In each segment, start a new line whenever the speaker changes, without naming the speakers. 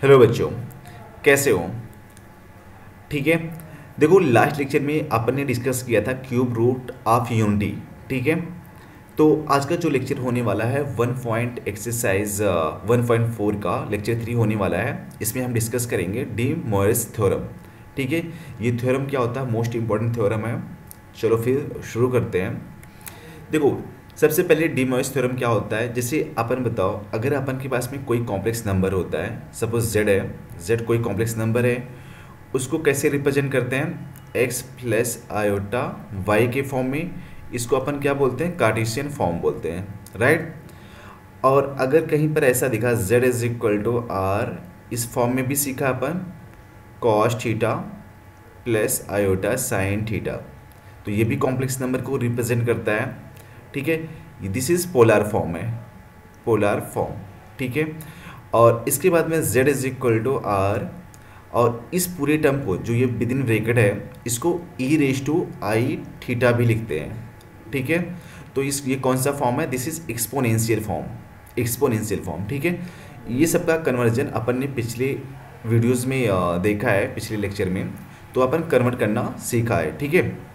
Hello बच्चों, कैसे हो? ठीक है। देखो, लास्ट लेक्चर में अपन ने डिस्कस किया था क्यूब रूट ऑफ यूनिटी। ठीक है। तो आज का जो लेक्चर होने वाला है 1.4 का लेक्चर 3 होने वाला है। इसमें हम डिस्कस करेंगे डी मोयर्स थ्योरम। ठीक है। ये थ्योरम क्या होता है? मोस्ट इंपॉर्टेंट थ्योरम है। चलो फिर शुरू करते हैं। देखो, सबसे पहले डी मोयस थ्योरम क्या होता है? जैसे अपन बताओ, अगर अपन के पास में कोई कॉम्प्लेक्स नंबर होता है, सपोज जेड है, जेड कोई कॉम्प्लेक्स नंबर है, उसको कैसे रिप्रेजेंट करते हैं? एक्स प्लस आयोटा वाई के फॉर्म में। इसको अपन क्या बोलते हैं? कार्टेशियन फॉर्म बोलते हैं, राइट। और अगर कहीं पर ऐसा दिखा Z is equal to R, इस फॉर्म में भी सीखा अपन cos theta plus iota sine theta. तो ये भी कॉम्प्लेक्स नंबर को रिप्रेजेंट करता है। ठीक है। दिस इज पोलर फॉर्म है, पोलर फॉर्म। ठीक है। और इसके बाद में z is equal to r, और इस पूरे टर्म को जो ये विद इन ब्रैकेट है, इसको ई रेज टू आई थीटा भी लिखते हैं। ठीक है। तो इस ये कौन सा फॉर्म है? This is exponential form, exponential form. ठीक है। ये सबका कन्वर्जन अपन ने पिछले वीडियोस में देखा है, पिछले लेक्चर में। तो अपन कन्वर्ट करना सीखा है। ठीक है।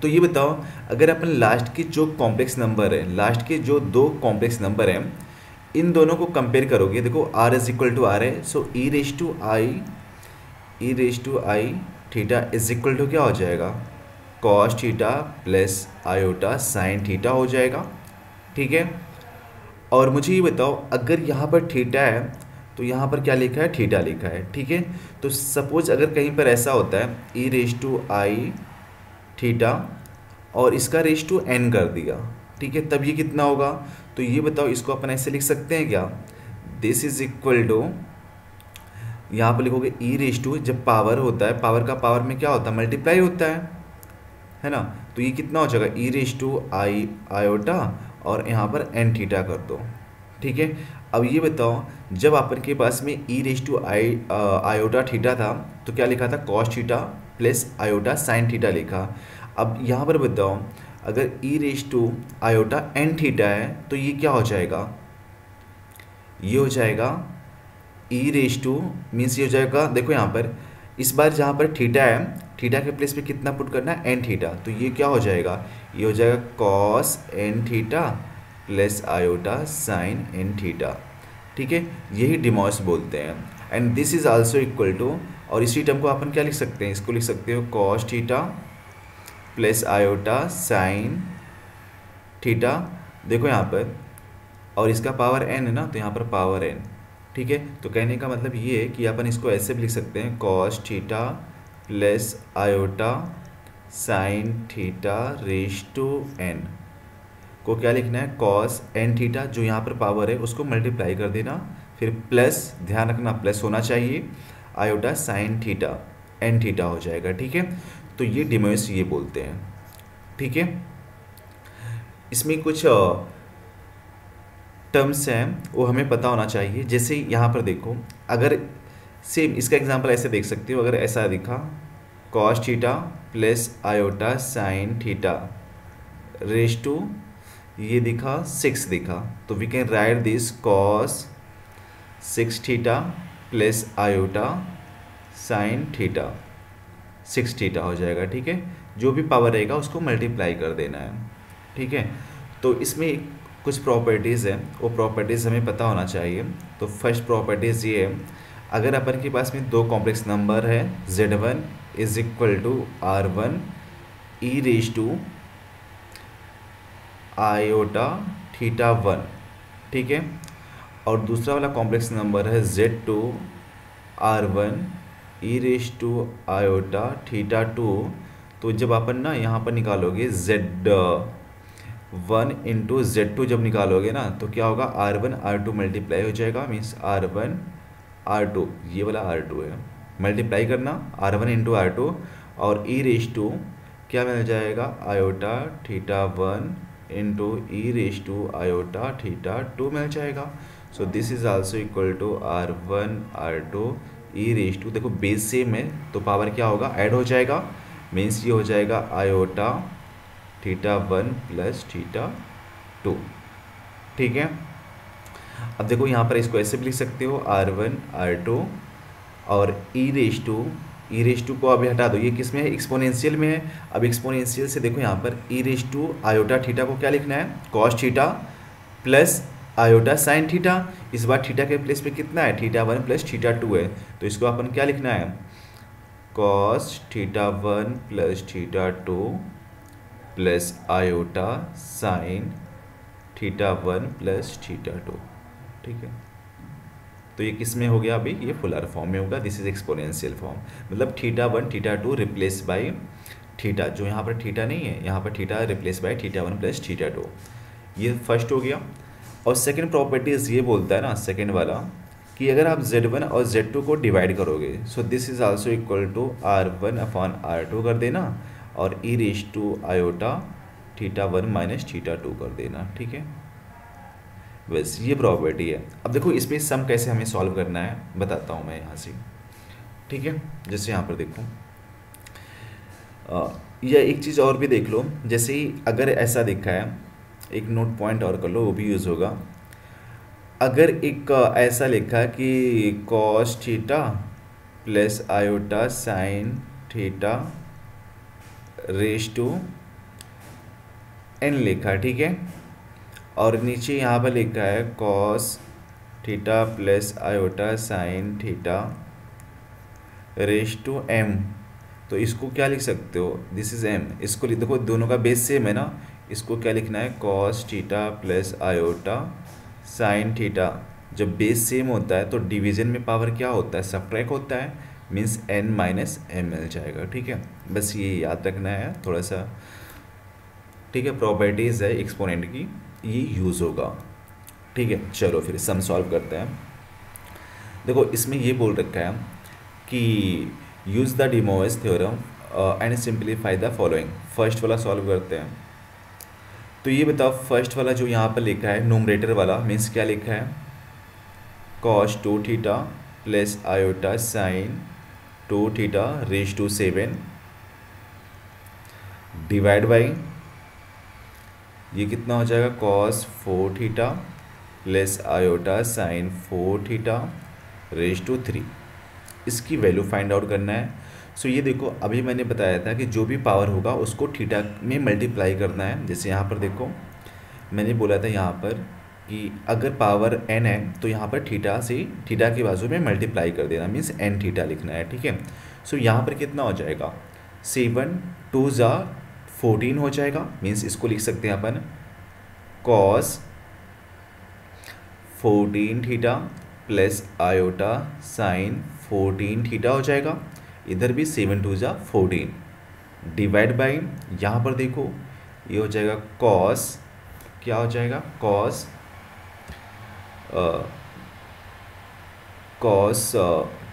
तो ये बताओ, अगर अपन लास्ट के जो कॉम्प्लेक्स नंबर है, लास्ट के जो दो कॉम्प्लेक्स नंबर हैं, इन दोनों को कंपेयर करोगे, देखो R is equal to R है, so E raise to I theta is equal to क्या हो जाएगा? Cos theta plus iota sine theta हो जाएगा। ठीक है। और मुझे ये बताओ, अगर यहाँ पर थीटा है तो यहाँ पर क्या लिखा है? थीटा लिखा है। ठीक है। तो सपोज अगर कहीं पर ऐसा होता है ई रेज टू आई थीटा और इसका रेज टू एन कर दिया, ठीक है, तब ये कितना होगा? तो ये बताओ, इसको अपन ऐसे लिख सकते हैं क्या? दिस इज इक्वल टू, यहाँ पर लिखोगे ई रेज टू, जब पावर होता है, पावर का पावर में क्या होता है? मल्टीप्लाई होता है ना। तो ये कितना हो जाएगा? E raise to I iota और यहाँ पर एन थीटा कर दो। ठीक है। अब ये बताओ, जब अपन के पास में E raise to I iota theta था, तो क्या लिखा था? Cos theta plus iota sine theta लिखा। अब यहाँ पर बताओ, अगर E raise to iota N theta है तो ये क्या हो जाएगा? ये हो जाएगा ई रेज टू, मीन्स ये हो जाएगा, देखो यहाँ पर इस बार जहाँ पर थीटा है, थीटा के प्लेस पे कितना पुट करना है? N theta. तो ये क्या हो जाएगा? ये हो जाएगा cos n theta plus iota sine n theta. ठीक है। यही डिमॉस बोलते हैं। And this is also equal to, और इसी टर्म को अपन क्या लिख सकते हैं? इसको लिख सकते हो cos theta plus iota sine theta. देखो यहाँ पर, और इसका पावर एन है ना, तो यहाँ पर पावर एन। ठीक है। तो कहने का मतलब ये है कि अपन इसको ऐसे भी लिख सकते हैं cos theta plus iota sine theta raise to n को क्या लिखना है? कॉस एन थीटा, जो यहाँ पर पावर है उसको मल्टीप्लाई कर देना, फिर प्लस, ध्यान रखना प्लस होना चाहिए, iota sine theta n theta हो जाएगा। ठीक है। तो ये डिमोस ये बोलते हैं। ठीक है। इसमें कुछ टर्म्स हैं वो हमें पता होना चाहिए। जैसे यहाँ पर देखो, अगर सेम इसका एग्जांपल ऐसे देख सकते हो, अगर ऐसा दिखा cos theta plus iota sine theta raise to, ये दिखा 6 दिखा, तो we can write this cos 6 theta plus iota sine theta 6 theta हो जाएगा। ठीक है। जो भी पावर रहेगा उसको मल्टीप्लाई कर देना है। ठीक है। तो इसमें कुछ प्रॉपर्टीज़ हैं, वो प्रॉपर्टीज़ हमें पता होना चाहिए। तो फर्स्ट प्रॉपर्टीज़ ये है, अगर अपन के पास में दो कॉम्प्लेक्स नंबर है, z1 is equal to r1 e raise to iota theta 1, ठीक है, और दूसरा वाला कॉम्प्लेक्स नंबर है z2 r1 e raise to iota theta 2। तो जब अपन ना यहाँ पर निकालोगे z1 इंटू z2 जब निकालोगे ना, तो क्या होगा? r1 r2 मल्टीप्लाई हो जाएगा, मीन्स r1 r2, ये वाला r2 है, मल्टीप्लाई करना r1 इंटू r2, और ई रेज टू क्या मिल जाएगा? Iota theta 1 into e raise to iota theta 2 मिल जाएगा। So this is also equal to r1 r2 e raise to, देखो बेस सेम है तो पावर क्या होगा? ऐड हो जाएगा, मीन्स ये हो जाएगा आयोटा थीटा 1 प्लस थीटा 2। ठीक है। अब देखो यहाँ पर इसको ऐसे भी लिख सकते हो R1 R2 और ई रेश टू को अभी हटा दो, ये किस में है, एक्सपोनेंशियल में है। अब एक्सपोनेंशियल से देखो यहाँ पर ई रेश टू आयोटा थीटा को क्या लिखना है, cos theta plus iota sine theta. इस बार थीटा के प्लेस पे कितना है, थीटा 1 प्लस थीटा 2 है, तो इसको अपन क्या लिखना है, cos theta 1 plus theta 2 plus iota sine theta 1 plus theta 2। ठीक है, तो ये किस में हो गया, अभी ये पोलर फॉर्म में होगा, दिस इज एक्सपोनेंशियल फॉर्म। मतलब theta 1 theta 2 replace by theta, जो यहाँ पर थीटा नहीं है, यहाँ पर theta replace by theta 1 plus theta 2, ये फर्स्ट हो गया। और सेकंड प्रॉपर्टीज ये बोलता है ना, सेकंड वाला, कि अगर आप Z1 और Z2 को डिवाइड करोगे, so this is also equal to R1 upon R2 कर देना, और E raise to iota theta 1 minus theta 2 कर देना। ठीक है, बस ये प्रॉपर्टी है। अब देखो इसमें सम कैसे हमें सॉल्व करना है बताता हूँ मैं यहाँ से। ठीक है, जैसे यहाँ पर देखो, या एक चीज़ और भी देख लो, जैसे ही अगर ऐसा देखा है, एक नोट पॉइंट और कर लो, वो भी यूज़ होगा। अगर एक ऐसा लिखा कि cos theta plus iota sine theta raise to n लिखा, ठीक है, और नीचे यहाँ पर लिखा है cos theta plus iota sine theta raise to m, तो इसको क्या लिख सकते हो, दिस इज एम। इसको लिख, देखो दोनों का बेस सेम है ना, इसको क्या लिखना है, cos theta plus iota sine theta. जब बेस सेम होता है तो डिवीजन में पावर क्या होता है, सब्ट्रैक्ट होता है, मीन्स एन माइनस एम मिल जाएगा। ठीक है, बस ये याद रखना है थोड़ा सा। ठीक है, प्रॉपर्टीज़ है एक्सपोनेंट की, ये यूज़ होगा। ठीक है, चलो फिर सम सॉल्व करते हैं। देखो इसमें ये बोल रखा है कि use the De Moivre theorem and simplify the following. First वाला सॉल्व करते हैं। तो ये बताओ, फर्स्ट वाला जो यहाँ पर लिखा है नोमरेटर वाला, मीन्स क्या लिखा है, cos 2 theta plus iota sine 2 theta raise to 7 divide by, ये कितना हो जाएगा, cos 4 theta plus iota sine 4 theta raise to 3। इसकी वैल्यू फाइंड आउट करना है। सो ये देखो, अभी मैंने बताया था कि जो भी पावर होगा उसको थीटा में मल्टीप्लाई करना है। जैसे यहाँ पर देखो, मैंने बोला था यहाँ पर कि अगर पावर n है तो यहाँ पर थीटा से थीटा के बाजू में मल्टीप्लाई कर देना, मीन्स n थीटा लिखना है। ठीक है, सो यहाँ पर कितना हो जाएगा, 7 2 जा 14 हो जाएगा, मीन्स इसको लिख सकते हैं अपन cos 14 theta plus iota sine 14 theta हो जाएगा। इधर भी 7 2 जा 14 डिवाइड बाई, यहाँ पर देखो ये हो जाएगा कॉस, क्या हो जाएगा, कॉस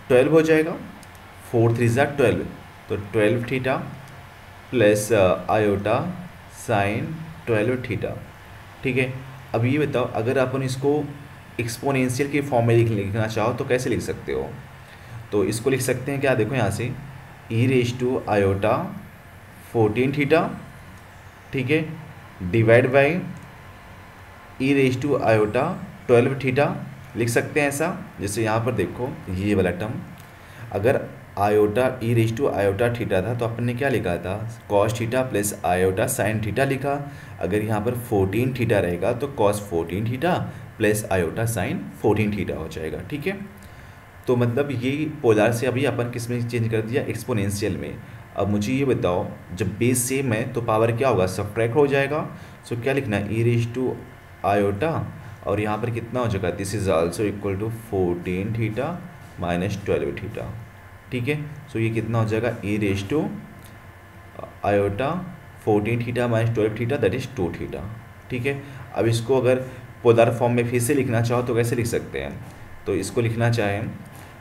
12 हो जाएगा, 4 3 जा 12, तो 12 theta plus iota sign 12 theta. ठीक है, अब ये बताओ, अगर अपन इसको एक्सपोनेंशियल के फॉर्म में लिखना चाहो तो कैसे लिख सकते हो, तो इसको लिख सकते हैं क्या, देखो यहाँ से e raise to iota 14 theta, ठीक है, divide by e raise to iota 12 theta लिख सकते हैं ऐसा। जैसे यहाँ पर देखो ये वाला टर्म, अगर iota e raise to iota theta था तो अपन ने क्या लिखा था, cos theta plus iota sine theta लिखा। अगर यहाँ पर 14 थीटा रहेगा तो cos 14 theta plus iota sine 14 theta हो जाएगा। ठीक है, तो मतलब ये पोलर से अभी अपन किस में चेंज कर दिया, एक्सपोनेंशियल में। अब मुझे ये बताओ, जब बेस सेम है तो पावर क्या होगा, सब्ट्रैक्ट हो जाएगा। सो क्या लिखना है, ई रेज टू आयोटा, और यहाँ पर कितना हो जाएगा, this is also equal to 14 theta minus 12 theta. ठीक है, सो ये कितना हो जाएगा, E raise to iota 14 theta minus 12 theta, that is 2 theta. ठीक है, अब इसको अगर पोलर फॉर्म में फिर से लिखना चाहो तो कैसे लिख सकते हैं, तो इसको लिखना चाहें,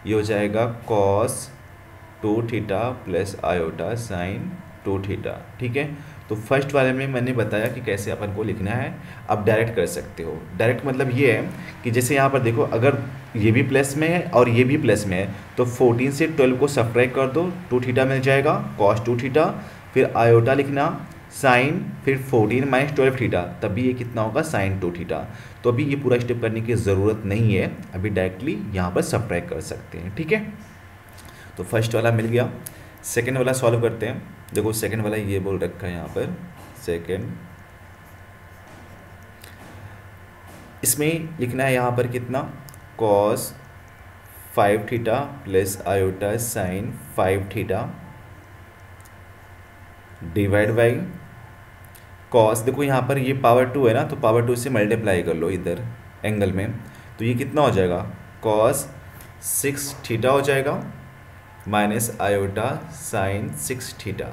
ये हो जाएगा cos 2 theta plus iota sine 2 theta. ठीक है, तो फर्स्ट वाले में मैंने बताया कि कैसे अपन को लिखना है। अब डायरेक्ट कर सकते हो। डायरेक्ट मतलब ये है कि जैसे यहाँ पर देखो, अगर ये भी प्लस में है और ये भी प्लस में है तो 14 से 12 को सब्ट्रैक्ट कर दो, 2 थीटा मिल जाएगा, कॉस 2 थीटा, फिर आयोटा लिखना साइन फिर 14 माइनस 12 थीटा, तभी ये कितना होगा साइन 2 थीटा। तो अभी ये पूरा स्टेप करने की ज़रूरत नहीं है, अभी डायरेक्टली यहाँ पर सब्ट्रैक्ट कर सकते हैं, ठीक है। तो फर्स्ट वाला मिल गया, सेकेंड वाला सॉल्व करते हैं। देखो सेकेंड वाला ये बोल रखा है यहाँ पर, सेकेंड इसमें लिखना है यहाँ पर कितना, cos 5 theta plus iota sign 5 theta divide by cos, देखो यहाँ पर ये पावर 2 है ना, तो पावर 2 से मल्टीप्लाई कर लो इधर एंगल में, तो ये कितना हो जाएगा कॉस 6 थीटा हो जाएगा माइनस आयोटा साइन 6 थीटा,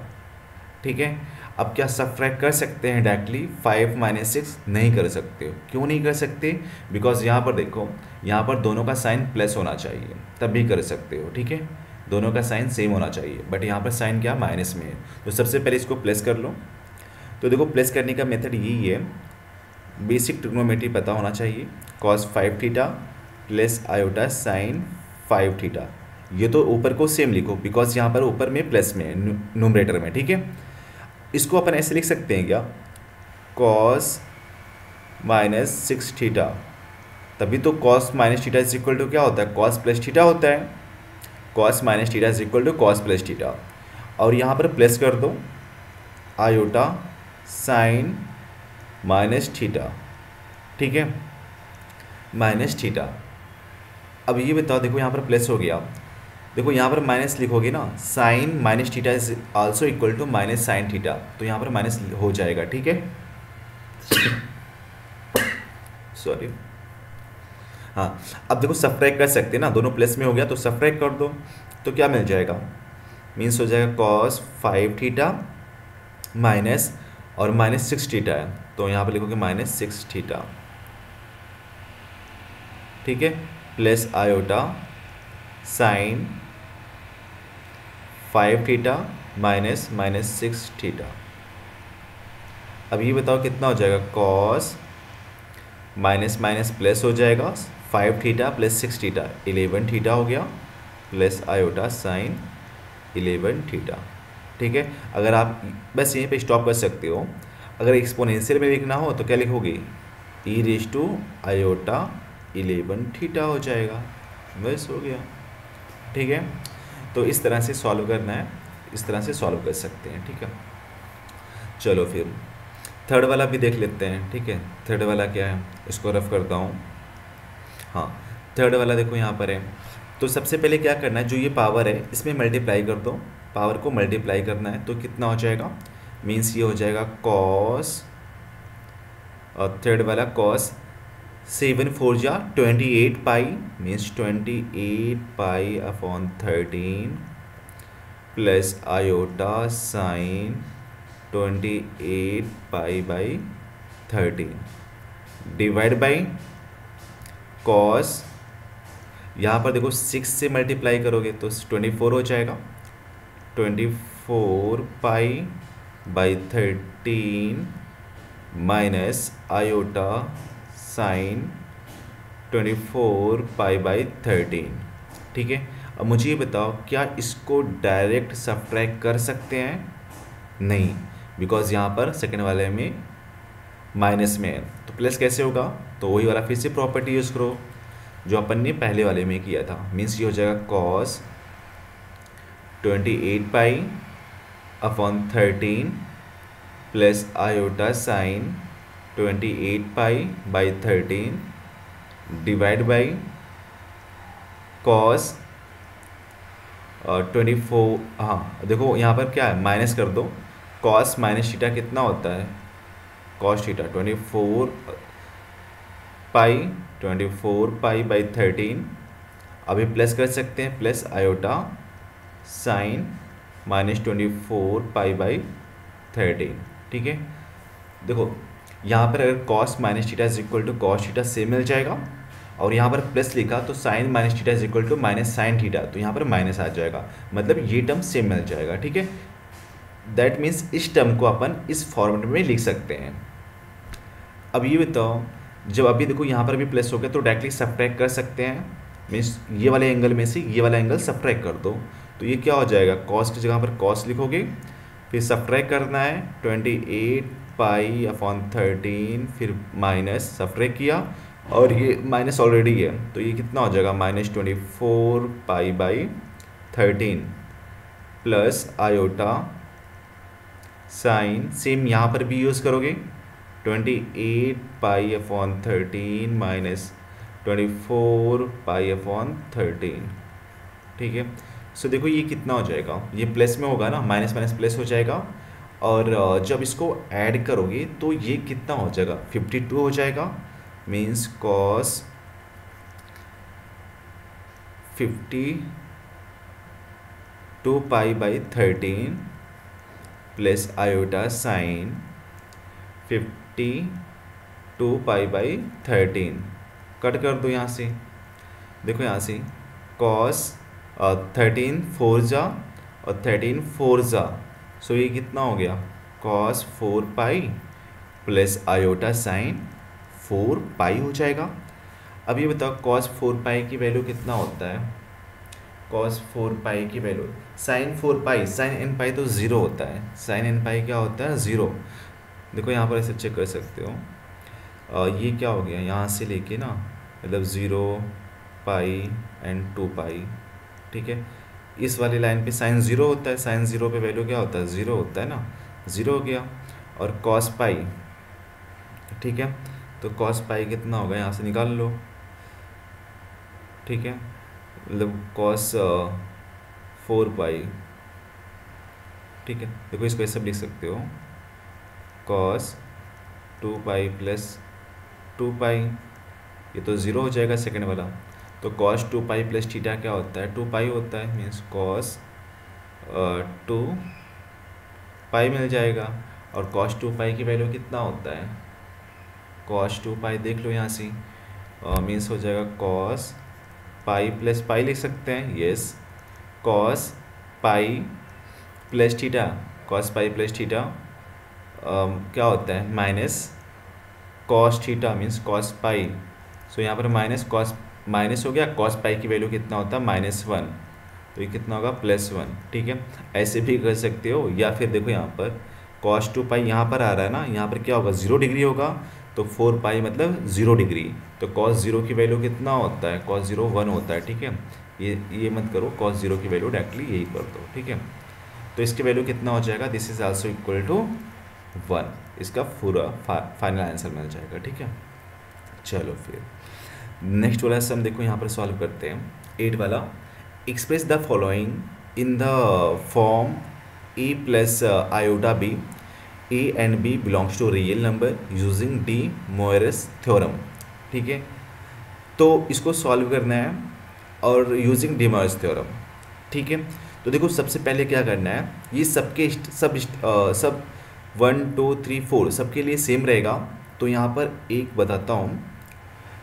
ठीक है। अब क्या सब्ट्रैक्ट कर सकते हैं डायरेक्टली, 5 माइनस 6 नहीं कर सकते हो, क्यों नहीं कर सकते, बिकॉज यहाँ पर देखो यहाँ पर दोनों का साइन प्लस होना चाहिए तभी कर सकते हो, ठीक है, दोनों का साइन सेम होना चाहिए, बट यहाँ पर साइन क्या माइनस में है, तो सबसे पहले इसको प्लस कर लो। तो देखो प्लस करने का मेथड यही है, बेसिक ट्रिग्नोमेट्री पता होना चाहिए, cos 5 theta plus iota sign 5 theta, ये तो ऊपर को सेम लिखो बिकॉज यहाँ पर ऊपर में प्लस में है न्यूमरेटर में, ठीक है। इसको अपन ऐसे लिख सकते हैं क्या, कॉस माइनस 6 थीटा, तभी तो cos minus theta is equal to क्या होता है, कॉस प्लस थीटा होता है, cos minus theta is equal to cos plus theta, और यहाँ पर प्लस कर दो आयोटा साइन माइनस थीटा, ठीक है, माइनस थीटा। अब ये बताओ, देखो यहाँ पर प्लस हो गया, देखो यहाँ पर माइनस लिखोगे ना, sine minus theta is also equal to minus sine theta, तो यहाँ पर माइनस हो जाएगा, ठीक है, सॉरी। हाँ अब देखो सब्ट्रैक्ट कर सकते हैं ना, दोनों प्लस में हो गया तो सब्ट्रैक्ट कर दो, तो क्या मिल जाएगा, मीन्स हो जाएगा कॉस 5 थीटा माइनस और माइनस 6 थीटा है, तो यहाँ पर लिखोगे माइनस 6 थीटा, ठीक है, plus iota sign 5 theta minus minus 6 theta. अब ये बताओ कितना हो जाएगा, कॉस माइनस माइनस प्लस हो जाएगा, 5 थीटा प्लस 6 थीटा 11 थीटा हो गया, प्लस आयोटा साइन 11 थीटा, ठीक है। अगर आप बस यहीं पे स्टॉप कर सकते हो, अगर एक्सपोनेंशियल में लिखना हो तो क्या लिखोगे, ई रेज टू आयोटा 11 थीटा हो जाएगा, बस हो गया, ठीक है। तो इस तरह से सॉल्व करना है, इस तरह से सॉल्व कर सकते हैं, ठीक है। चलो फिर थर्ड वाला भी देख लेते हैं, ठीक है। थर्ड वाला क्या है, इसको रफ करता हूँ। हाँ थर्ड वाला देखो यहाँ पर है, तो सबसे पहले क्या करना है, जो ये पावर है इसमें मल्टीप्लाई कर दो, पावर को मल्टीप्लाई करना है, तो कितना हो जाएगा, मीन्स ये हो जाएगा कॉस, और थर्ड वाला कॉस 7 4 जा 28 pi, means 28 pi upon 13 plus iota sine 28 pi by 13 divide by cos, यहाँ पर देखो 6 से मल्टीप्लाई करोगे तो 24 हो जाएगा, 24 pi by 13 minus iota sine 24 pi by 13, ठीक है। अब मुझे ये बताओ क्या इसको डायरेक्ट सब्ट्रैक्ट कर सकते हैं, नहीं, बिकॉज यहाँ पर सेकेंड वाले में माइनस में है, तो प्लस कैसे होगा, तो वही वाला फिर से प्रॉपर्टी यूज़ करो जो अपन ने पहले वाले में किया था, मीन्स ये हो जाएगा cos 28 pi upon 13 plus iota sine 28 pi by 13 divide by cos 24, हाँ देखो यहाँ पर क्या है, माइनस कर दो, कॉस माइनस थीटा कितना होता है, कॉस थीटा 24 पाई बाई 13, अभी प्लस कर सकते हैं, plus iota sine minus 24 pi by 13, ठीक है। देखो यहाँ पर अगर cos minus theta is equal to cos theta same मिल जाएगा, और यहाँ पर प्लस लिखा तो sine minus theta is equal to minus sine theta, तो यहाँ पर माइनस आ जाएगा, मतलब ये टर्म सेम मिल जाएगा, ठीक है। दैट मीन्स इस टर्म को अपन इस फॉर्मेट में लिख सकते हैं। अब ये बताओ, जब अभी देखो यहाँ पर भी प्लस हो गया तो डायरेक्टली सब्ट्रैक्ट कर सकते हैं, मीन्स ये वाले एंगल में से ये वाला एंगल सब्ट्रैक्ट कर दो, तो ये क्या हो जाएगा, कॉस की जगह पर कॉस लिखोगे, फिर सब्ट्रैक्ट करना है 28 पाई अपॉन 13, फिर माइनस सब्ट्रैक्ट किया और ये माइनस ऑलरेडी है तो ये कितना हो जाएगा -24 pi by 13 plus iota sign, same यहाँ पर भी यूज़ करोगे 28 पाई अपॉन 13 माइनस 24 पाई अपॉन 13। ठीक है, सो देखो ये कितना हो जाएगा, ये प्लस में होगा ना, माइनस माइनस प्लस हो जाएगा और जब इसको ऐड करोगे तो ये कितना हो जाएगा 52 हो जाएगा। Means cos 52 pi by 13 plus iota sign 52 pi by 13। Cut कर दो यहाँ से, देखो यहाँ से कॉस 13 4 जा और 13 4 जा, सो ये कितना हो गया cos 4 pi plus iota sine 4 पाई हो जाएगा। अब ये बताओ कॉस 4 पाई की वैल्यू कितना होता है, कॉस 4 पाई की वैल्यू साइन 4 पाई, साइन एन पाई तो ज़ीरो होता है, साइन एन पाई क्या होता है ज़ीरो। देखो यहाँ पर ऐसे चेक कर सकते हो, ये क्या हो गया यहाँ से लेके ना, मतलब 0 पाई एंड 2 पाई। ठीक है, इस वाली लाइन पे साइन 0 होता है, साइन 0 पे वैल्यू क्या होता है 0 होता है ना, 0 हो गया। और कॉस पाई, ठीक है, तो कॉस पाई कितना होगा यहाँ से निकाल लो। ठीक है, मतलब कॉस 4 पाई। ठीक है, देखो इसको ऐसे लिख सकते हो कॉस 2 पाई प्लस 2 पाई, ये तो ज़ीरो हो जाएगा सेकंड वाला, तो कॉस 2 पाई प्लस थीटा क्या होता है 2 पाई होता है, मीन्स कॉस 2 पाई मिल जाएगा। और कॉस 2 पाई की वैल्यू कितना होता है, कॉस 2 पाई देख लो यहाँ से, मीन्स हो जाएगा कॉस पाई प्लस पाई लिख सकते हैं, yes, cos pi plus theta, cos pi plus theta क्या होता है minus cos theta, means cos pi. So यहाँ पर माइनस कॉस माइनस हो गया, कॉस पाई की वैल्यू कितना होता है -1, तो ये कितना होगा +1। ठीक है, ऐसे भी कर सकते हो, या फिर देखो यहाँ पर कॉस 2 पाई यहाँ पर आ रहा है ना, यहाँ पर क्या होगा 0 डिग्री होगा, तो 4 पाई मतलब 0 डिग्री, तो कॉस 0 की वैल्यू कितना होता है कॉस 0 1 होता है। ठीक है, ये मत करो, कॉस 0 की वैल्यू डायरेक्टली यही कर दो। ठीक है, तो इसकी वैल्यू कितना हो जाएगा, this is also equal to 1, इसका पूरा फाइनल आंसर मिल जाएगा। ठीक है, चलो फिर नेक्स्ट वाला सम देखो यहाँ पर सॉल्व करते हैं 8 वाला। Express the following in the form A plus iota B, A and B belongs to real number using De Moivre's theorem. ठीक है, तो इसको सॉल्व करना है और यूजिंग डी मोयरस थ्योरम। ठीक है, तो देखो सबसे पहले क्या करना है, ये सबके सब 1 2 3 4 सबके लिए सेम रहेगा। तो यहाँ पर एक बताता हूँ,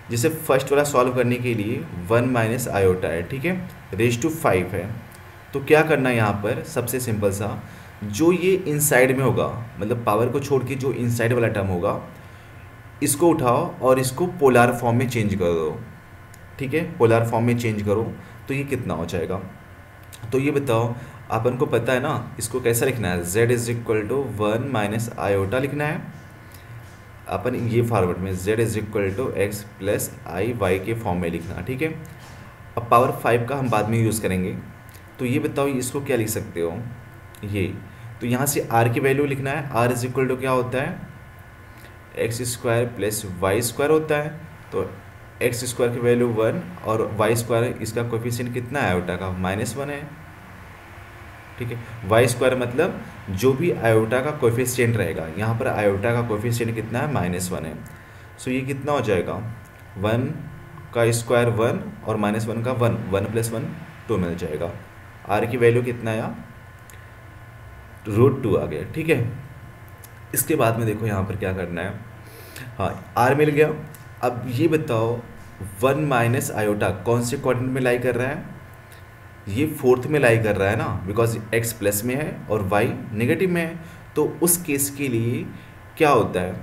जैसे फर्स्ट वाला सॉल्व करने के लिए 1 माइनस आयोटा है, ठीक है, रेज टू 5 है। तो क्या करना है यहाँ पर, सबसे सिंपल सा, जो ये इनसाइड में होगा, मतलब पावर को छोड़ के जो इनसाइड वाला टर्म होगा, इसको उठाओ और इसको पोलर फॉर्म में चेंज कर दो। ठीक है, पोलर फॉर्म में चेंज करो तो ये कितना हो जाएगा। तो ये बताओ, अपन को पता है ना इसको कैसा लिखना है, z is equal to 1 minus iota लिखना है अपन ये फॉर्मेट में, z is equal to x plus i y के फॉर्म में लिखना। ठीक है, अब पावर 5 का हम बाद में यूज़ करेंगे। तो ये बताओ इसको क्या लिख सकते हो, ये तो यहाँ से r की वैल्यू लिखना है, r इज इक्वल टू क्या होता है x square plus y square होता है। तो एक्स स्क्वायर की वैल्यू 1 और वाई स्क्वायर इसका कोफिशिएंट कितना है आयोटा का -1 है। ठीक है, वाई स्क्वायर मतलब जो भी आयोटा का कोफिशिएंट रहेगा, यहाँ पर आयोटा का कोफिशिएंट कितना है -1 है। सो ये कितना हो जाएगा 1 का स्क्वायर 1 और -1 का 1, 1 + 1 2 मिल जाएगा। आर की वैल्यू कितना आया √2 आ गया। ठीक है, इसके बाद में देखो यहाँ पर क्या करना है, हाँ आर मिल गया। अब ये बताओ 1 माइनस आयोटा कौन से क्वाड्रेंट में लाई कर रहा है, ये फोर्थ में लाई कर रहा है ना, बिकॉज एक्स प्लस में है और वाई नेगेटिव में है। तो उस केस के लिए क्या होता है,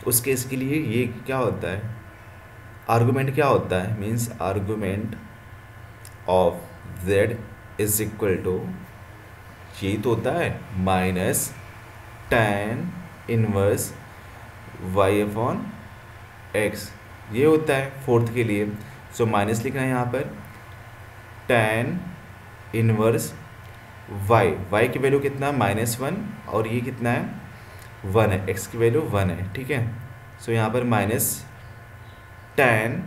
उस केस के लिए ये क्या होता है, आर्गूमेंट क्या होता है, means argument of z is equal to यही तो होता है minus tan inverse y upon x, ये होता है फोर्थ के लिए। सो माइनस लिखना है यहाँ पर tan इनवर्स वाई की वैल्यू कितना है -1 और ये कितना है 1 है, एक्स की वैल्यू 1 है, ठीक है। सो यहाँ पर माइनस tan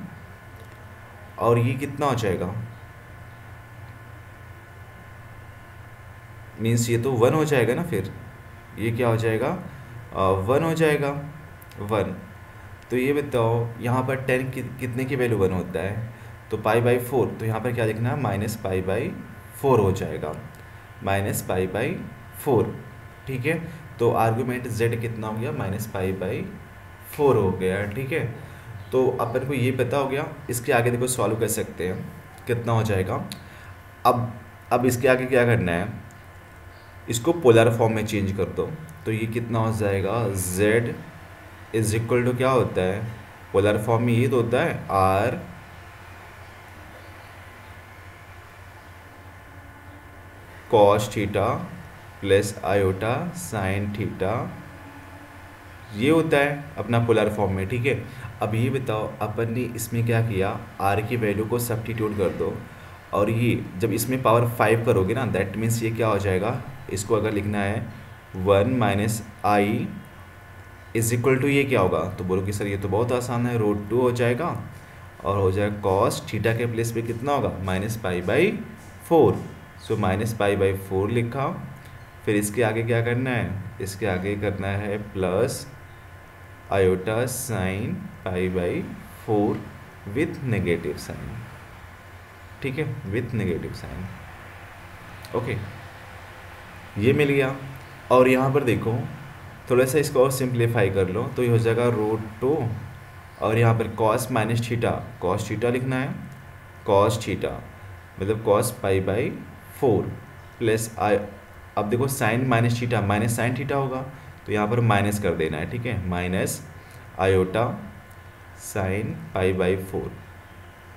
और ये कितना हो जाएगा, मीन्स ये तो 1 हो जाएगा ना, फिर ये क्या हो जाएगा 1 हो जाएगा 1। तो ये बताओ यहाँ पर tan कितने की वैल्यू 1 होता है, तो π/4, तो यहाँ पर क्या लिखना है -π/4 हो जाएगा, -π/4, ठीक है। तो आर्गूमेंट z कितना हो गया -π/4 हो गया, ठीक है। तो अपन को ये पता हो गया, इसके आगे देखो सॉल्व कर सकते हैं कितना हो जाएगा। अब इसके आगे क्या करना है, इसको पोलर फॉर्म में चेंज कर दो, तो ये कितना हो जाएगा z इज इक्वल टू क्या होता है, पोलर फॉर्म में ये तो होता है r cos theta plus iota sine theta, ये होता है अपना पोलर फॉर्म में, ठीक है। अब ये बताओ अपन ने इसमें क्या किया, r की वैल्यू को सब्स्टिट्यूट कर दो, और ये जब इसमें पावर 5 करोगे ना, दैट मीन्स ये क्या हो जाएगा, इसको अगर लिखना है 1 - i इज इक्वल टू ये क्या होगा, तो बोलो कि सर ये तो बहुत आसान है, √2 हो जाएगा और हो जाएगा cos थीटा के प्लेस पे कितना होगा -π/4, सो -π/4 लिखा। फिर इसके आगे क्या करना है, इसके आगे करना है plus iota sine π/4 with negative sine, ठीक है, विथ नेगेटिव साइन, ओके, ये मिल गया। और यहाँ पर देखो थोड़ा सा इसको और सिंप्लीफाई कर लो, तो ये हो जाएगा √2 और यहाँ पर cos थीटा लिखना है, cos थीटा मतलब cos π/4 प्लस अब देखो साइन साइन थीटा होगा, तो यहाँ पर माइनस कर देना है, ठीक है, माइनस आयोटा साइन π/4,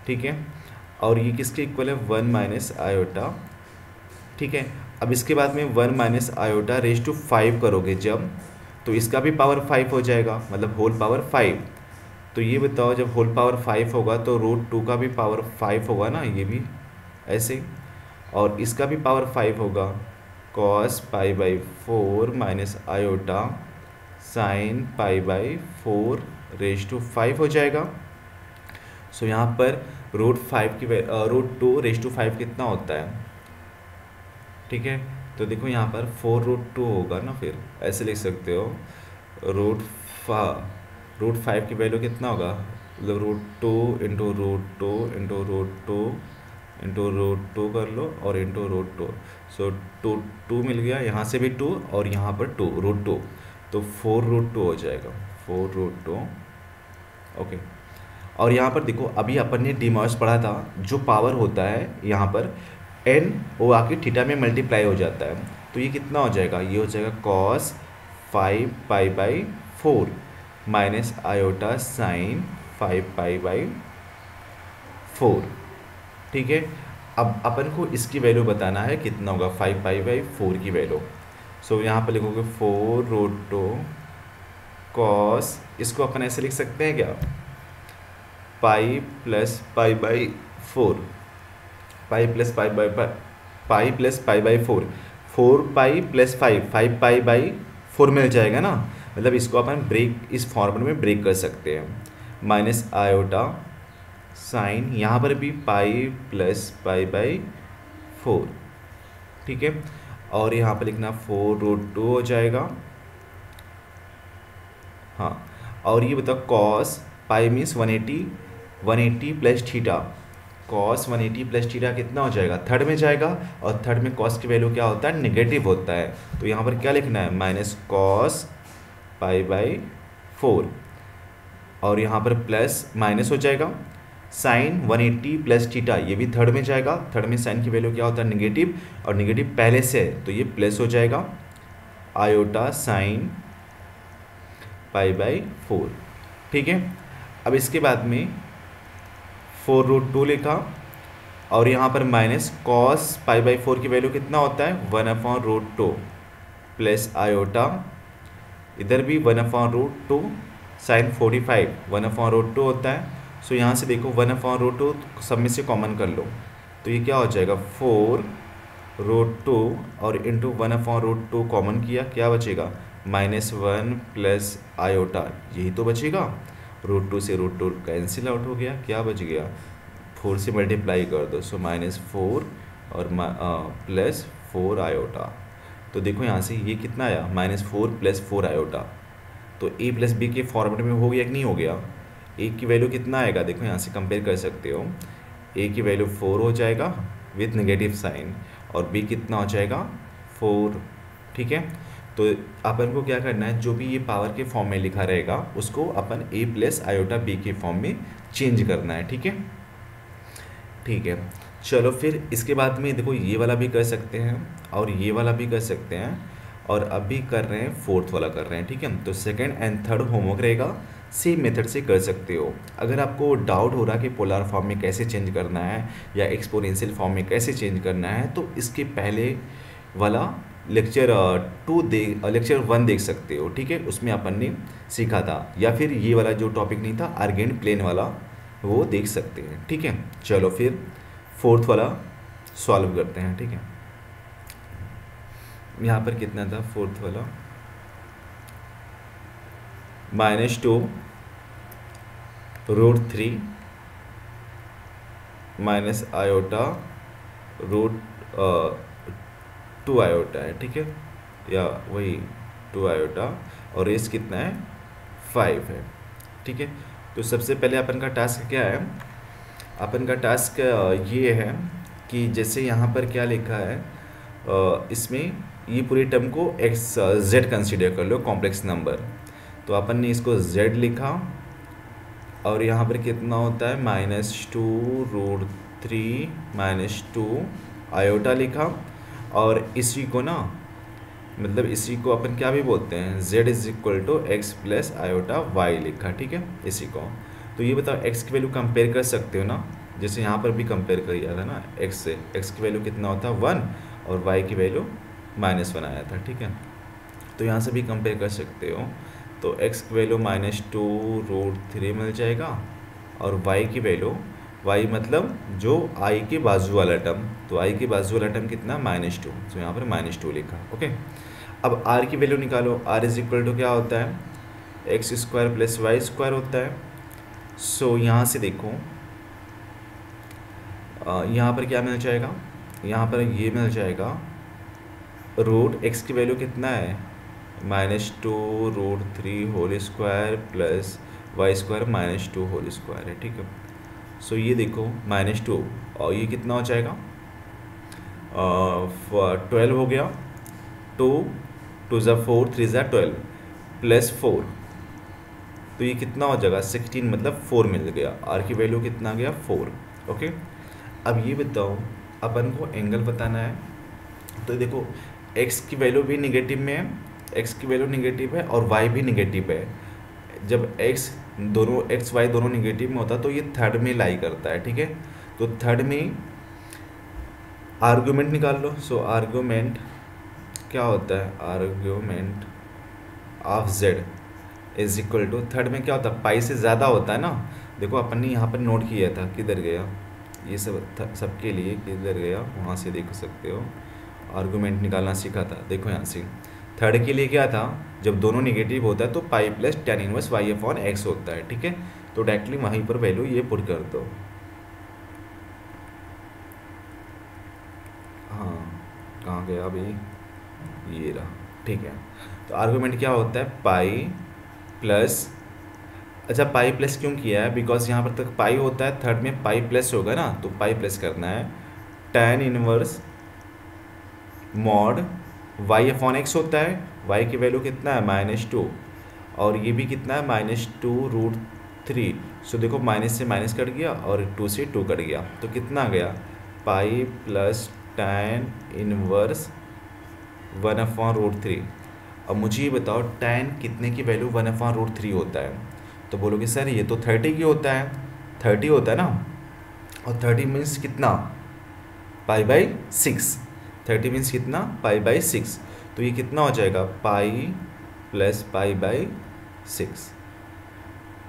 ठीक है। और ये किसके इक्वल है 1 - आयोटा, ठीक है। अब इसके बाद में 1 - आयोटा रेज टू 5 करोगे जब, तो इसका भी पावर 5 हो जाएगा, मतलब होल पावर 5। तो ये बताओ जब होल पावर 5 होगा तो √2 का भी पावर 5 होगा ना, ये भी ऐसे, और इसका भी पावर 5 होगा, cos π/4 - iota sine π/4 raise to 5 हो जाएगा। सो यहाँ पर √2 रेज टू 5 कितना होता है, ठीक है। तो देखो यहाँ पर 4√2 होगा ना, फिर ऐसे लिख सकते हो √5 की वैल्यू कितना होगा, मतलब √2 इंटू √2 इंटू √2 इंटू √2 कर लो और इंटू √2, सो 2 मिल गया, यहाँ से भी 2 और यहाँ पर 2 √2, तो 4√2 हो जाएगा, 4√2, ओके। और यहाँ पर देखो अभी अपन ने डीमॉस पढ़ा था, जो पावर होता है यहाँ पर n वो आके थीटा में मल्टीप्लाई हो जाता है, तो ये कितना हो जाएगा, ये हो जाएगा cos 5π/4 माइनस आयोटा साइन 5π/4, ठीक है। अब अपन को इसकी वैल्यू बताना है कितना होगा 5π/4 की वैल्यू। सो यहाँ पर लिखोगे 4√2 cos, इसको अपन ऐसे लिख सकते हैं क्या, pi plus π/4, pi plus π/4, 4π plus 5π/4 मिल जाएगा ना, मतलब इसको अपन ब्रेक इस फॉर्मूले में ब्रेक कर सकते हैं, माइनस आयोटा साइन यहाँ पर भी पाई प्लस π/4, ठीक है। और यहाँ पर लिखना 4√2 हो जाएगा, हाँ। और ये बताओ cos पाई means 180 plus theta, cos 180 plus theta कितना हो जाएगा, थर्ड में जाएगा, और थर्ड में cos की वैल्यू क्या होता है, नेगेटिव होता है, तो यहाँ पर क्या लिखना है माइनस cos π/4, और यहाँ पर प्लस माइनस हो जाएगा साइन 180 प्लस थीटा, ये भी थर्ड में जाएगा, थर्ड में साइन की वैल्यू क्या होता है, नेगेटिव, और नेगेटिव पहले से है तो ये प्लस हो जाएगा आयोटा साइन π/4, ठीक है। अब इसके बाद में 4√2 लिखा और यहाँ पर माइनस कॉस पाई बाई 4 की वैल्यू कितना होता है 1/√2 प्लस आयोटा, इधर भी 1/√2 साइन 45 1/√2 होता है। सो यहाँ से देखो 1/√2 सब में से कॉमन कर लो, तो ये क्या हो जाएगा 4√2 और इंटू 1/√2 कॉमन किया, क्या बचेगा -1 प्लस आयोटा, यही तो बचेगा। √2 से √2 कैंसिल आउट हो गया, क्या बच गया 4 से मल्टीप्लाई कर दो, सो -4 और प्लस 4 आयोटा। तो देखो यहाँ से ये कितना आया -4 प्लस 4 आयोटा। तो a प्लस बी के फॉर्मेट में हो गया कि नहीं हो गया। a की वैल्यू कितना आएगा, देखो यहाँ से कंपेयर कर सकते हो, a की वैल्यू 4 हो जाएगा विथ नेगेटिव साइन और b कितना हो जाएगा 4। ठीक है, तो अपन को क्या करना है, जो भी ये पावर के फॉर्म में लिखा रहेगा उसको अपन a प्लस आयोटा बी के फॉर्म में चेंज करना है। ठीक है, ठीक है, चलो फिर इसके बाद में देखो ये वाला भी कर सकते हैं और ये वाला भी कर सकते हैं, और अभी कर रहे हैं फोर्थ वाला कर रहे हैं। ठीक है, तो सेकंड एंड थर्ड होमवर्क रहेगा, सेम मेथड से कर सकते हो। अगर आपको डाउट हो रहा कि पोलर फॉर्म में कैसे चेंज करना है या एक्सपोनेंशियल फॉर्म में कैसे चेंज करना है, तो इसके पहले वाला लेक्चर 1 देख सकते हो। ठीक है, उसमें अपन ने सीखा था, या फिर ये वाला जो टॉपिक नहीं था आर्गेंट प्लेन वाला, वो देख सकते हैं। ठीक है, चलो फिर फोर्थ वाला सॉल्व करते हैं। ठीक है, यहाँ पर कितना था फोर्थ वाला -2√3 माइनस आयोटा √2 आयोटा है। ठीक है, या वही 2 आयोटा, और रेस कितना है 5 है। ठीक है, तो सबसे पहले अपन का टास्क क्या है, अपन का टास्क ये है कि जैसे यहाँ पर क्या लिखा है, इसमें ये पूरे टर्म को z कंसीडर कर लो कॉम्प्लेक्स नंबर, तो अपन ने इसको z लिखा और यहाँ पर कितना होता है -2√3 -2 आयोटा लिखा, और इसी को ना मतलब इसी को अपन क्या भी बोलते हैं z = x plus iota y लिखा। ठीक है, इसी को। तो ये बताओ x की वैल्यू कंपेयर कर सकते हो ना, जैसे यहाँ पर भी कंपेयर किया था ना x से, x की वैल्यू कितना होता है 1 और y की वैल्यू -1 आया था। ठीक है, तो यहाँ से भी कंपेयर कर सकते हो, तो x की वैल्यू -2√3 मिल जाएगा और y की वैल्यू, y मतलब जो i के बाजू वाला टर्म, तो i के बाजू वाला टर्म कितना -2, तो यहाँ पर -2 लिखा। ओके, अब r की वैल्यू निकालो, r = क्या होता है x² + y² होता है। सो यहाँ से देखो यहाँ पर क्या मिल जाएगा, यहाँ पर ये मिल जाएगा x की वैल्यू कितना है -2√3² प्लस y² -2² है। ठीक है, सो ये देखो -2 और ये कितना हो जाएगा 12 हो गया, 2 2 ज़ा 4 3 ज़ा 12 प्लस 4, तो ये कितना हो जाएगा 16, मतलब 4 मिल गया। r की वैल्यू कितना गया 4। ओके, अब ये बताओ अपन को एंगल बताना है, तो देखो x की वैल्यू भी निगेटिव में है, x की वैल्यू निगेटिव है और y भी निगेटिव है। जब x y दोनों निगेटिव में होता है तो ये थर्ड में लाई करता है। ठीक है, तो थर्ड में आर्गूमेंट निकाल लो। सो आर्गूमेंट क्या होता है, आर्गूमेंट ऑफ z = थर्ड में क्या होता है पाई से ज़्यादा होता है ना। देखो अपन ने यहाँ पर नोट किया था, किधर गया ये सब सबके लिए, किधर गया वहाँ से देख सकते हो, आर्गूमेंट निकालना सीखा था। देखो यहाँ से थर्ड के लिए क्या था, जब दोनों नेगेटिव होता है तो pi plus tan inverse y/x होता है। ठीक है, तो डायरेक्टली वहीं पर वैल्यू ये पुट कर दो। हाँ, कहाँ गया अभी, ये रहा। ठीक है, तो आर्गूमेंट क्या होता है पाई प्लस, अच्छा पाई प्लस क्यों किया है, बिकॉज यहाँ पर तक पाई होता है, थर्ड में पाई प्लस होगा ना, तो पाई प्लस करना है tan इनवर्स मॉड y/x होता है, y की वैल्यू कितना है -2 और ये भी कितना है -2√3। सो देखो माइनस से माइनस कट गया और 2 से 2 कट गया, तो कितना आ गया पाई प्लस tan इनवर्स 1/√3। अब मुझे ये बताओ tan कितने की वैल्यू 1/√3 होता है, तो बोलोगे सर ये तो 30 की होता है, 30 होता है ना, और 30 मीन्स कितना पाई बाई 6। 30 मीन्स कितना, पाई बाई 6। तो ये कितना हो जाएगा, पाई प्लस पाई बाई 6।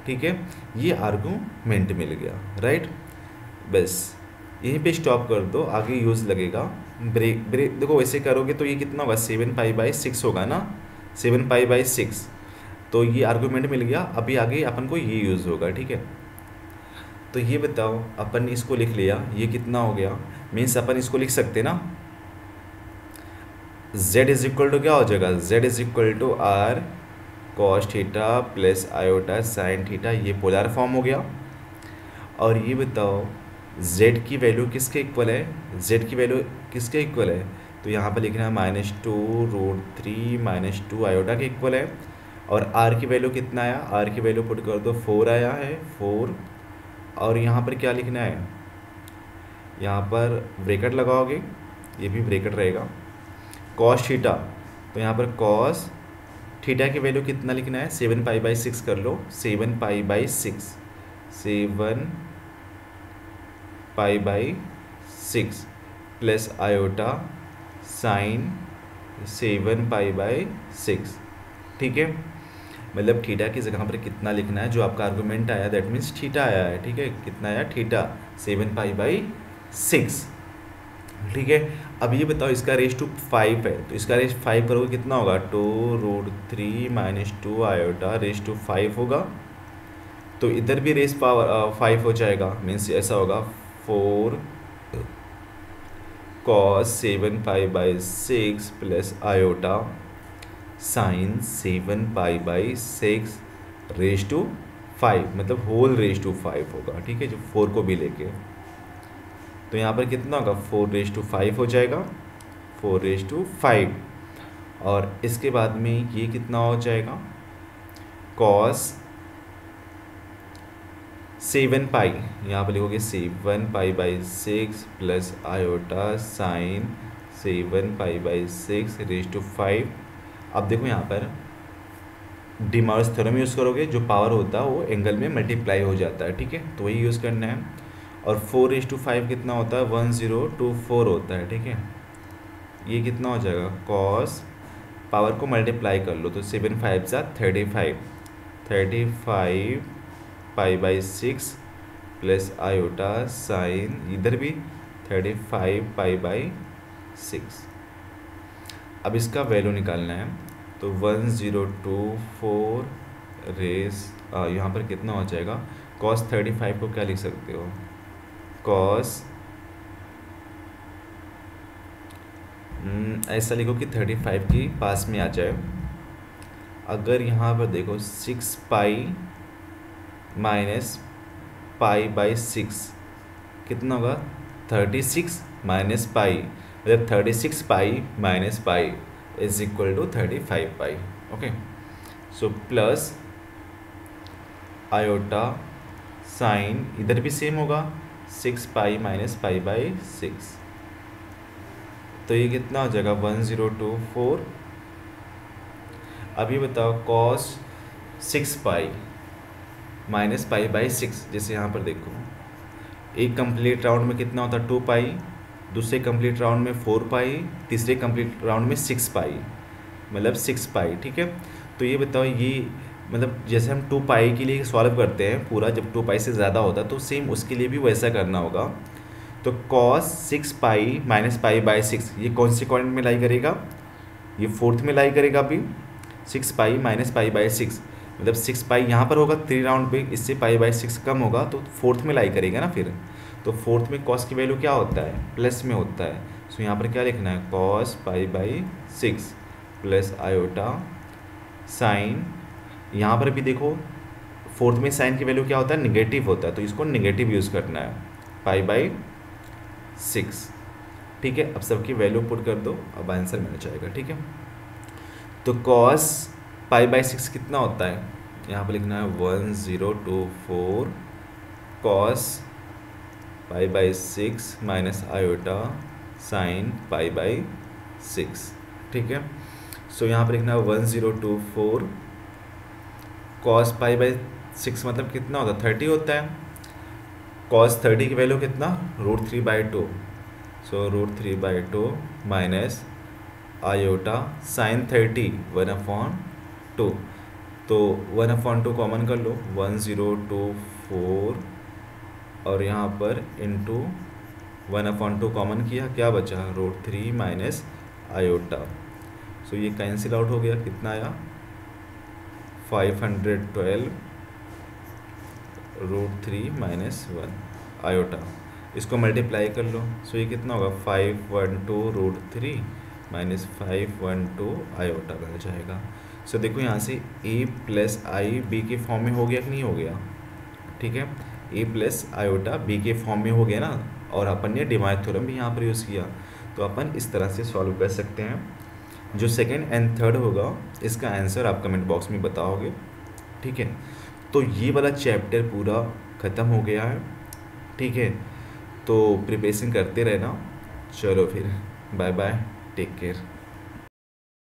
ठीक है, ये आर्गूमेंट मिल गया, राइट। बस यहीं पे स्टॉप कर दो, आगे यूज़ लगेगा। ब्रेक ब्रेक देखो, वैसे करोगे तो ये कितना होगा, 7 पाई बाई 6 होगा ना, 7 पाई बाई 6। तो ये आर्गूमेंट मिल गया, अभी आगे अपन को ये यूज़ होगा, ठीक है। तो ये बताओ, अपन ने इसको लिख लिया, ये कितना हो गया, मीन्स अपन इसको लिख सकते ना, z इज इक्वल टू क्या हो जाएगा, z is equal to r cos theta plus iota sine theta, ये पोलर फॉर्म हो गया। और ये बताओ z की वैल्यू किसके इक्वल है, z की वैल्यू किसके इक्वल है, तो यहाँ पर लिखना है -2√3 -2 आयोटा के इक्वल है। और r की वैल्यू कितना आया, r की वैल्यू पुट कर दो 4 आया है, 4। और यहाँ पर क्या लिखना है, यहाँ पर ब्रैकेट लगाओगे, ये भी ब्रैकेट रहेगा, कॉस थीटा, तो यहाँ पर कॉस थीटा की वैल्यू कितना लिखना है, 7 पाई बाई 6 कर लो, 7 pi by 6, 7 pi by 6 plus iota sine 7 pi by 6। ठीक है, मतलब थीटा की जगह पर कितना लिखना है, जो आपका आर्गूमेंट आया दैट मीन्स थीटा आया है, ठीक है, कितना आया थीटा, 7 पाई बाई 6। ठीक है, अब ये बताओ इसका रेस टू 5 है, तो इसका रेस 5 करोगे कितना होगा, 2√3 -2 आयोटा रेस टू 5 होगा। तो इधर भी रेस पावर 5 हो जाएगा, मीन्स ऐसा होगा 4 cos 7 pi by 6 plus iota sine 7 pi by 6 raise to 5, मतलब होल रेस टू 5 होगा, ठीक है, जो 4 को भी लेके। तो यहाँ पर कितना होगा, 4 रेस टू 5 हो जाएगा, 4 रेस टू 5। और इसके बाद में ये कितना हो जाएगा, कॉस 7 पाई, यहाँ पर लिखोगे 7 pi by 6 plus iota sine 7 pi by 6 raise to 5। अब देखो यहाँ पर डिमॉर्गन्स थ्योरम यूज़ करोगे, जो पावर होता है वो एंगल में मल्टीप्लाई हो जाता है, ठीक है, तो वही यूज़ करना है। और 4 रेस टू 5 कितना होता है, 1024 होता है, ठीक है। ये कितना हो जाएगा, कॉस पावर को मल्टीप्लाई कर लो, तो 7 5 जा 35, 35 पाई बाई 6 प्लस आयोटा साइन, इधर भी 35 पाई बाई 6। अब इसका वैल्यू निकालना है, तो 1024 रेस यहाँ पर कितना हो जाएगा, कॉस 35 को क्या लिख सकते हो, कॉस ऐसा लिखो कि 35 की पास में आ जाए। अगर यहाँ पर देखो 6 पाई माइनस पाई बाई 6 कितना होगा, 36 माइनस पाई, मतलब 36 pi minus pi is equal to 35 pi. Okay, so plus iota sine, इधर भी सेम होगा, 6 पाई माइनस पाई बाई 6, तो ये कितना हो जाएगा, 1024। अभी बताओ cos 6 pi minus pi by 6, जैसे यहाँ पर देखो एक कंप्लीट राउंड में कितना होता है, 2 पाई, दूसरे कंप्लीट राउंड में 4 पाई, तीसरे कंप्लीट राउंड में 6 पाई, मतलब 6 पाई, ठीक है। तो ये बताओ, ये मतलब जैसे हम 2 पाई के लिए सॉल्व करते हैं पूरा, जब 2 पाई से ज़्यादा होता है तो सेम उसके लिए भी वैसा करना होगा। तो cos 6 pi minus pi by 6, ये कौन से क्वाड्रेंट में लाई करेगा, ये फोर्थ में लाई करेगा। अभी 6 पाई माइनस पाई बाई 6, मतलब 6 पाई यहाँ पर होगा 3 राउंड पे, इससे पाई बाई 6 कम होगा तो फोर्थ में लाई करेगा ना फिर। तो फोर्थ में कॉस की वैल्यू क्या होता है, प्लस में होता है। सो यहाँ पर क्या लिखना है, cos pi by 6 plus iota sign, यहाँ पर भी देखो फोर्थ में साइन की वैल्यू क्या होता है, निगेटिव होता है, तो इसको निगेटिव यूज़ करना है, पाई बाई 6। ठीक है, अब सबकी वैल्यू पुट कर दो, अब आंसर मिल जाएगा, ठीक है। तो कॉस पाई बाई 6 कितना होता है, यहाँ पर लिखना है 1024 cos pi by 6 minus iota sine pi by 6, ठीक है। सो यहाँ पर लिखना है 1024 कॉस पाई बाई 6, मतलब कितना होता है, 30 होता है। कॉस 30 की वैल्यू कितना, √3/2, सो √3/2 माइनस आयोटा साइन 30 1/2। तो 1/2 कॉमन कर लो, 1024, और यहाँ पर इंटू 1/2 कॉमन किया, क्या बचा √3 माइनस आयोटा। सो ये कैंसिल आउट हो गया, कितना आया 512 √3 माइनस 1 आयोटा। इसको मल्टीप्लाई कर लो, सो ये कितना होगा 512 √3 माइनस 512 आयोटा बन जाएगा। सो देखो यहाँ से a प्लस आई बी के फॉर्म में हो गया कि नहीं हो गया, ठीक है, a प्लस आयोटा बी के फॉर्म में हो गया ना, और अपन ने डिमाइड थ्योरम भी यहाँ पर यूज़ किया। तो अपन इस तरह से सॉल्व कर सकते हैं। जो सेकेंड एंड थर्ड होगा इसका आंसर आप कमेंट बॉक्स में बताओगे, ठीक है। तो ये वाला चैप्टर पूरा ख़त्म हो गया है, ठीक है। तो प्रिपरेशन करते रहना। चलो फिर, बाय बाय, टेक केयर।